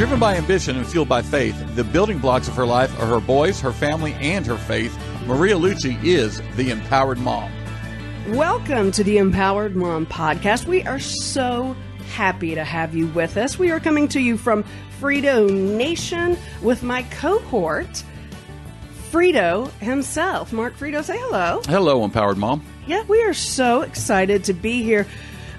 Driven by ambition and fueled by faith, the building blocks of her life are her boys, her family, and her faith. Maria Lucé is the Empowered Mom. Welcome to the Empowered Mom podcast. We are so happy to have you with us. We are coming to you from Frito Nation with my cohort, Frito himself. Mark Frito, say hello. Hello, Empowered Mom. Yeah, we are so excited to be here.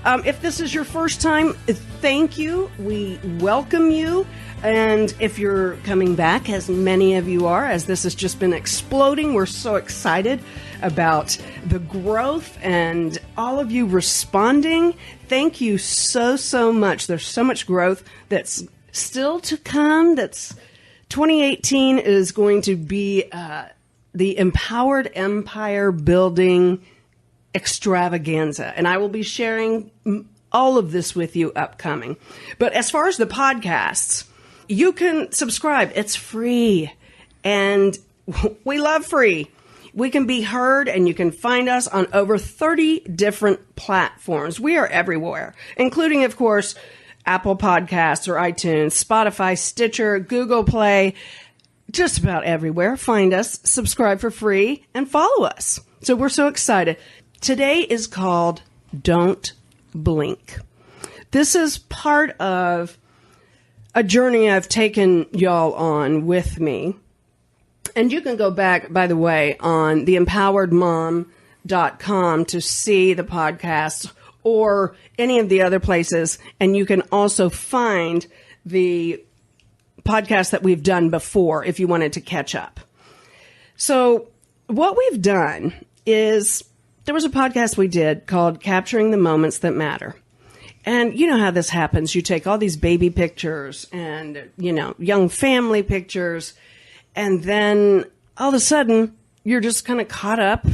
If this is your first time, thank you. We welcome you. And if you're coming back, as many of you are, as this has just been exploding, we're so excited about the growth and all of you responding. Thank you so, so much. There's so much growth that's still to come. 2018 is going to be the Empowered Empire Building extravaganza, and I will be sharing all of this with you upcoming. But as far as the podcasts, you can subscribe. It's free, and we love free. We can be heard, and you can find us on over 30 different platforms. We are everywhere, including, of course, Apple Podcasts or iTunes, Spotify, Stitcher, Google Play, just about everywhere. Find us, subscribe for free, and follow us. So we're so excited. Today is called Don't Blink. This is part of a journey I've taken y'all on with me. And you can go back, by the way, on theempoweredmom.com to see the podcast or any of the other places. And you can also find the podcast that we've done before if you wanted to catch up. So what we've done is there was a podcast we did called Capturing the Moments That Matter. And you know how this happens. You take all these baby pictures and, young family pictures, and then all of a sudden you're just kind of caught up.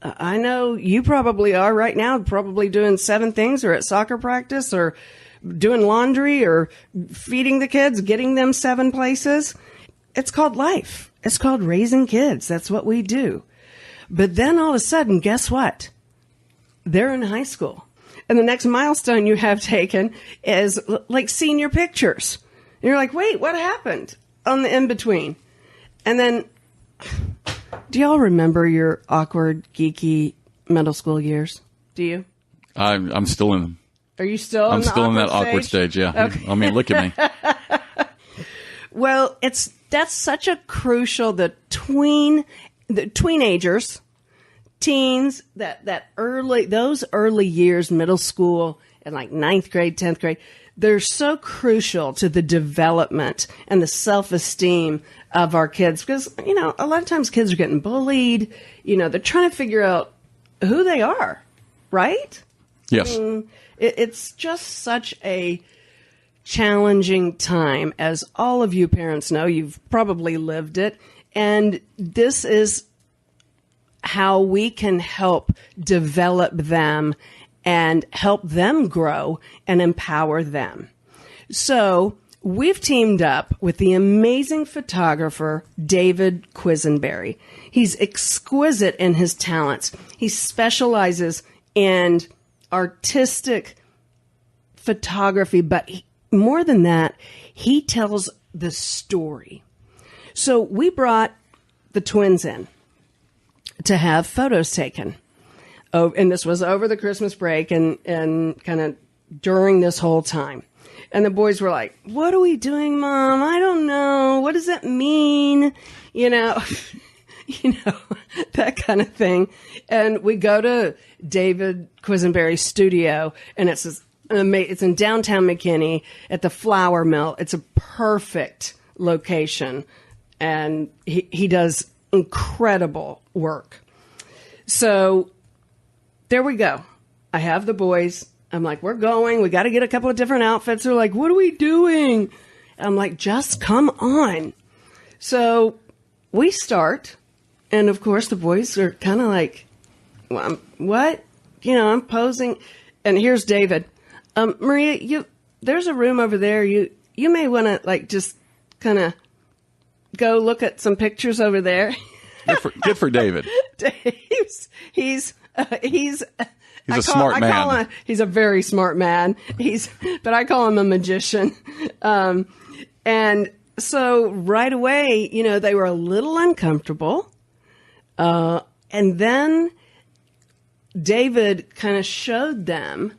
I know you probably are right now, probably doing 7 things or at soccer practice or doing laundry or feeding the kids, getting them 7 places. It's called life. It's called raising kids. That's what we do. But then all of a sudden, guess what? They're in high school. And the next milestone you have taken is like senior pictures. And you're like, wait, what happened on the in-between? And then, do y'all remember your awkward, geeky middle school years? Do you? I'm still in them. Are you still I'm still in that awkward stage, yeah. Okay. I mean, look at me. Well, that's such a crucial, the teenagers, teens, those early years, middle school and like 9th grade, 10th grade, they're so crucial to the development and the self-esteem of our kids. Because, a lot of times kids are getting bullied, they're trying to figure out who they are, right? Yes. I mean, it's just such a challenging time. As all of you parents know, you've probably lived it. And this is how we can help develop them and help them grow and empower them. So we've teamed up with the amazing photographer, David Quisenberry. He's exquisite in his talents. He specializes in artistic photography, but more than that, he tells the story. So we brought the twins in to have photos taken. Oh, and this was over the Christmas break and kind of during this whole time. And the boys were like, what are we doing, Mom? I don't know. What does that mean? That kind of thing. And we go to David Quisenberry's studio, and it's in downtown McKinney at the Flour Mill. It's a perfect location, and he does incredible work. So there we go. I have the boys. I'm like, we're going. We got to get a couple of different outfits. They're like, what are we doing? I'm like, just come on. So we start. And of course, the boys are kind of like, well, what? I'm posing. And here's David. Maria, there's a room over there. You may want to just kind of go look at some pictures over there. Good for David. He's a smart man. He's a very smart man. But I call him a magician. And so right away, they were a little uncomfortable. And then David kind of showed them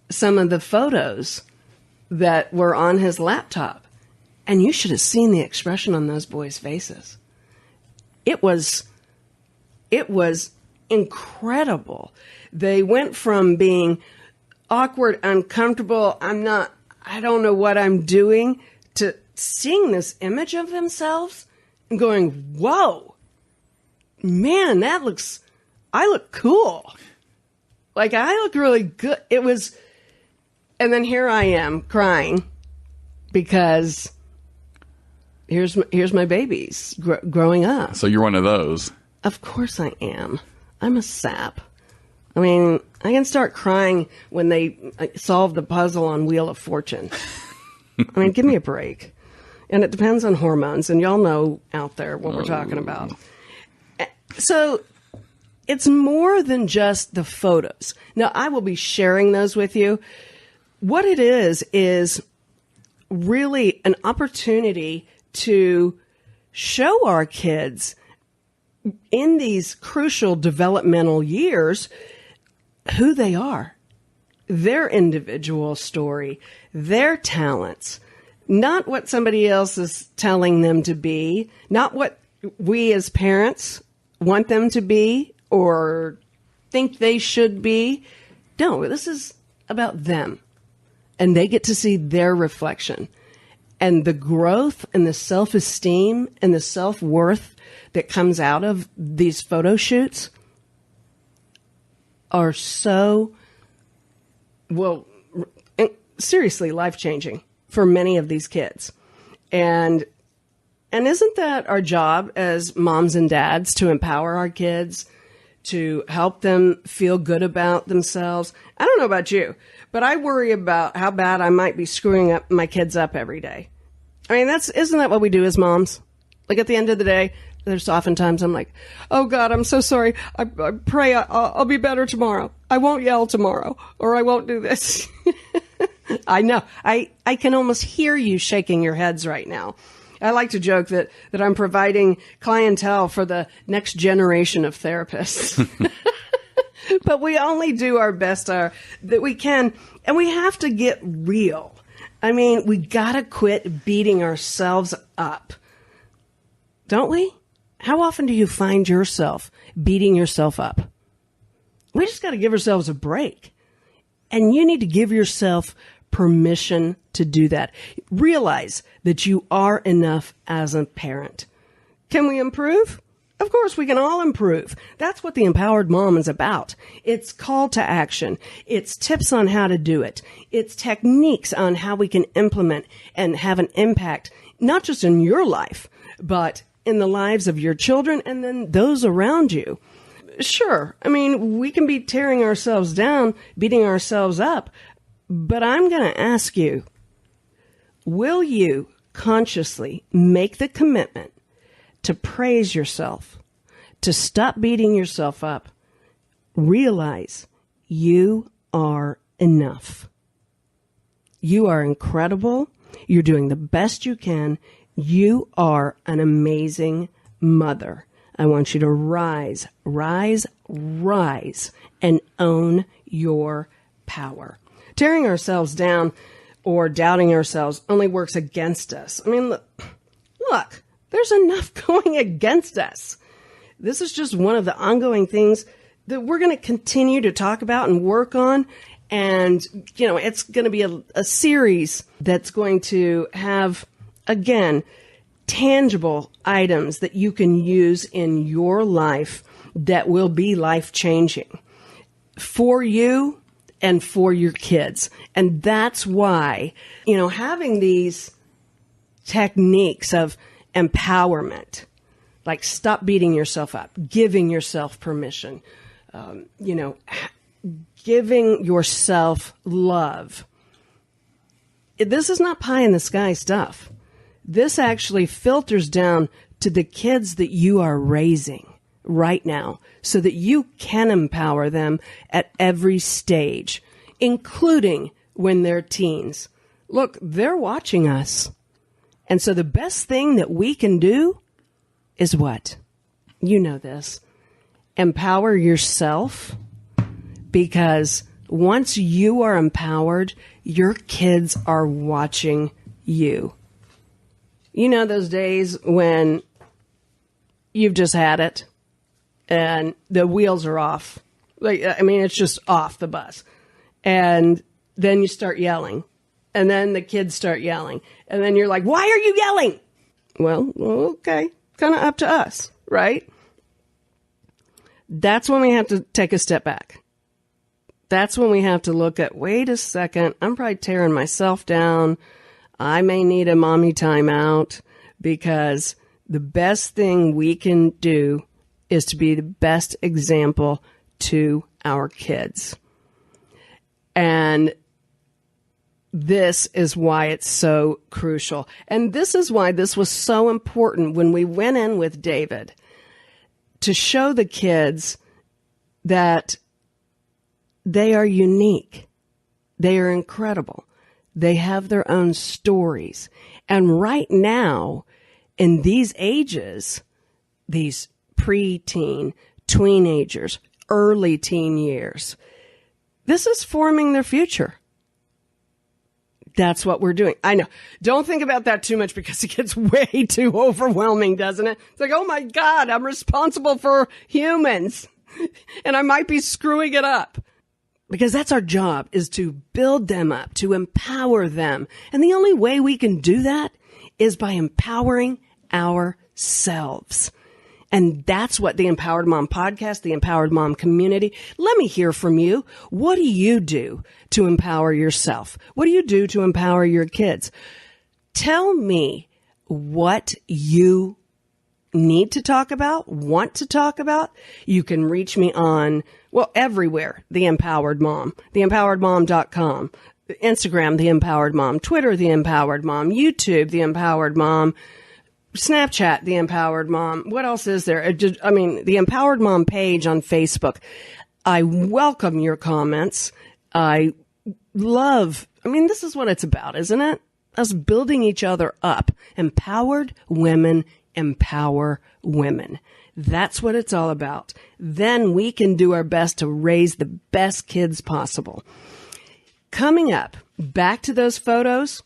some of the photos that were on his laptop. And you should have seen the expression on those boys' faces. It was incredible. They went from being awkward, uncomfortable, I don't know what I'm doing, to seeing this image of themselves and going, whoa, man, I look cool. Like, I look really good. And then here I am crying because here's my babies growing up. So you're one of those. Of course I am. I'm a sap. I mean, I can start crying when they solve the puzzle on Wheel of Fortune. I mean, give me a break. And it depends on hormones, and y'all know out there what we're talking about. So it's more than just the photos. Now, I will be sharing those with you. What it is really an opportunity to show our kids in these crucial developmental years who they are, their individual story, their talents, not what somebody else is telling them to be, not what we as parents want them to be or think they should be. No, this is about them. And they get to see their reflection. And the growth and the self-esteem and the self-worth that comes out of these photo shoots are so, seriously life-changing for many of these kids. And isn't that our job as moms and dads, to empower our kids, to help them feel good about themselves? I don't know about you, but I worry about how bad I might be screwing up my kids up every day. I mean, isn't that what we do as moms? Like, at the end of the day, there's oftentimes I'm like, oh God, I'm so sorry. I pray I'll be better tomorrow. I won't yell tomorrow, or I won't do this. I know. I can almost hear you shaking your heads right now. I like to joke that I'm providing clientele for the next generation of therapists. But we only do our best that we can, and we have to get real. I mean, we gotta quit beating ourselves up. Don't we? How often do you find yourself beating yourself up? We just gotta give ourselves a break. And you need to give yourself permission to do that. Realize that you are enough as a parent. Can we improve? Of course, we can all improve. That's what the Empowered Mom is about. It's call to action. It's tips on how to do it. It's techniques on how we can implement and have an impact, not just in your life, but in the lives of your children and then those around you. Sure, I mean, we can be tearing ourselves down, beating ourselves up, but I'm going to ask you, will you consciously make the commitment to praise yourself, to stop beating yourself up, realize you are enough. You are incredible. You're doing the best you can. You are an amazing mother. I want you to rise, rise, rise, and own your power. Tearing ourselves down or doubting ourselves only works against us. I mean, look, there's enough going against us. This is just one of the ongoing things that we're going to continue to talk about and work on. And, it's going to be a series that's going to have, again, tangible items that you can use in your life that will be life-changing for you and for your kids. And that's why, having these techniques of empowerment, like stop beating yourself up, giving yourself permission, giving yourself love. This is not pie in the sky stuff. This actually filters down to the kids that you are raising right now so that you can empower them at every stage, including when they're teens. Look, they're watching us. And so the best thing that we can do is what? You know this. Empower yourself, because once you are empowered, your kids are watching you. You know those days when you've just had it and the wheels are off. It's just off the bus. And then you start yelling. And then the kids start yelling. And then you're like, why are you yelling? Well, okay. Kind of up to us, right? That's when we have to take a step back. That's when we have to look at, wait a second, I'm probably tearing myself down. I may need a mommy timeout, because the best thing we can do is to be the best example to our kids. And this is why it's so crucial. And this is why this was so important when we went in with David, to show the kids that they are unique. They are incredible. They have their own stories. And right now, in these ages, these preteen, teenagers, early teen years, this is forming their future. That's what we're doing. I know. Don't think about that too much, because it gets way too overwhelming, doesn't it? It's like, oh my God, I'm responsible for humans and I might be screwing it up. Because that's our job, is to build them up, to empower them. And the only way we can do that is by empowering ourselves. And that's what the Empowered Mom podcast, the Empowered Mom community. Let me hear from you. What do you do to empower yourself? What do you do to empower your kids? Tell me what you need to talk about, want to talk about. You can reach me on, everywhere, The Empowered Mom, theempoweredmom.com, Instagram, The Empowered Mom, Twitter, The Empowered Mom, YouTube, The Empowered Mom, Snapchat, The Empowered Mom. What else is there? The Empowered Mom page on Facebook. I welcome your comments. I love, this is what it's about, isn't it? Us building each other up. Empowered women empower women. That's what it's all about. Then we can do our best to raise the best kids possible. Coming up, back to those photos.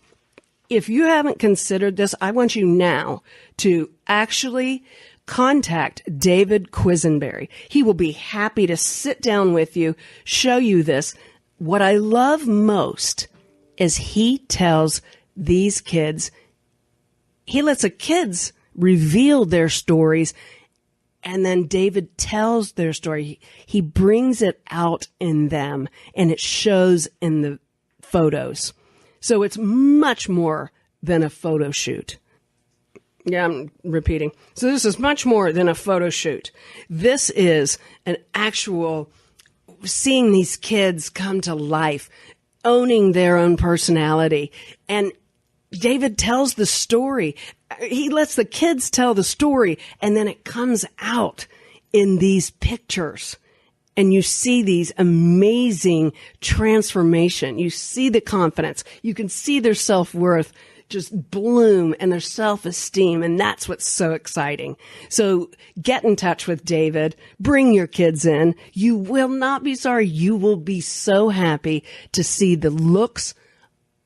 If you haven't considered this, I want you now to actually contact David Quisenberry. He will be happy to sit down with you, show you this. What I love most is he tells these kids, he lets the kids reveal their stories, and then David tells their story. He brings it out in them, and it shows in the photos. So it's much more than a photo shoot. Yeah, I'm repeating. So this is much more than a photo shoot. This is an actual seeing these kids come to life, owning their own personality. And David tells the story. He lets the kids tell the story, and then it comes out in these pictures. And you see these amazing transformation. You see the confidence. You can see their self-worth just bloom, and their self-esteem. And that's what's so exciting. So get in touch with David. Bring your kids in. You will not be sorry. You will be so happy to see the looks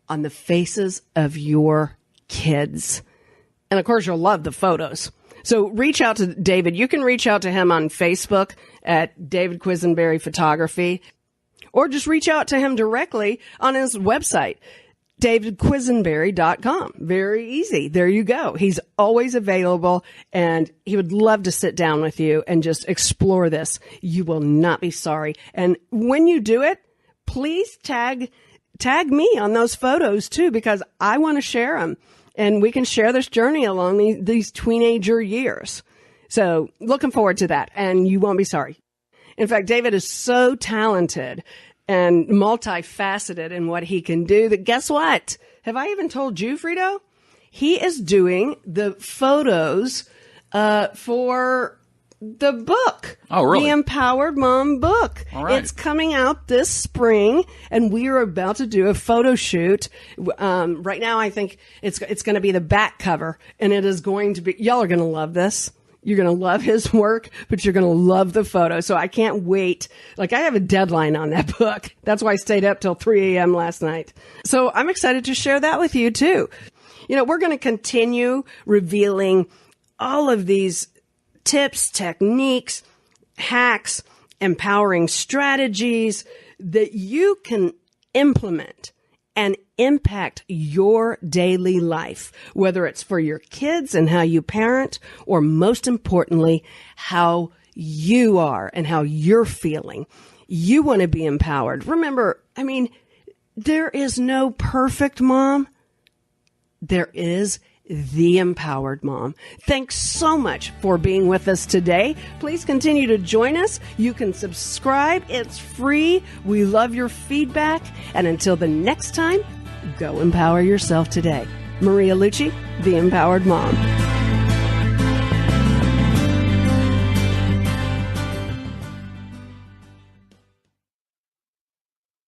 on the faces of your kids. And of course, you'll love the photos. So reach out to David. You can reach out to him on Facebook at David Quisenberry Photography, or just reach out to him directly on his website, davidquisenberry.com. Very easy. There you go. He's always available, and he would love to sit down with you and just explore this. You will not be sorry. And when you do it, please tag me on those photos too, because I want to share them. And we can share this journey along these teenager years. So looking forward to that. And you won't be sorry. In fact, David is so talented and multifaceted in what he can do that, guess what? Have I even told you, Frito? He is doing the photos for the book. Oh, really? The Empowered Mom book. All right. It's coming out this spring, and we are about to do a photo shoot. Right now, I think it's going to be the back cover, and it is going to be, y'all are going to love this. You're going to love his work, but you're going to love the photo. So I can't wait. Like, I have a deadline on that book. That's why I stayed up till 3 a.m. last night. So I'm excited to share that with you too. You know, we're going to continue revealing all of these tips, techniques, hacks, empowering strategies that you can implement and impact your daily life, whether it's for your kids and how you parent, or most importantly, how you are and how you're feeling. You want to be empowered. Remember, I mean, there is no perfect mom. There is the Empowered Mom. Thanks so much for being with us today. Please continue to join us. You can subscribe. It's free. We love your feedback. And until the next time, go empower yourself today. Maria Lucé, the Empowered Mom.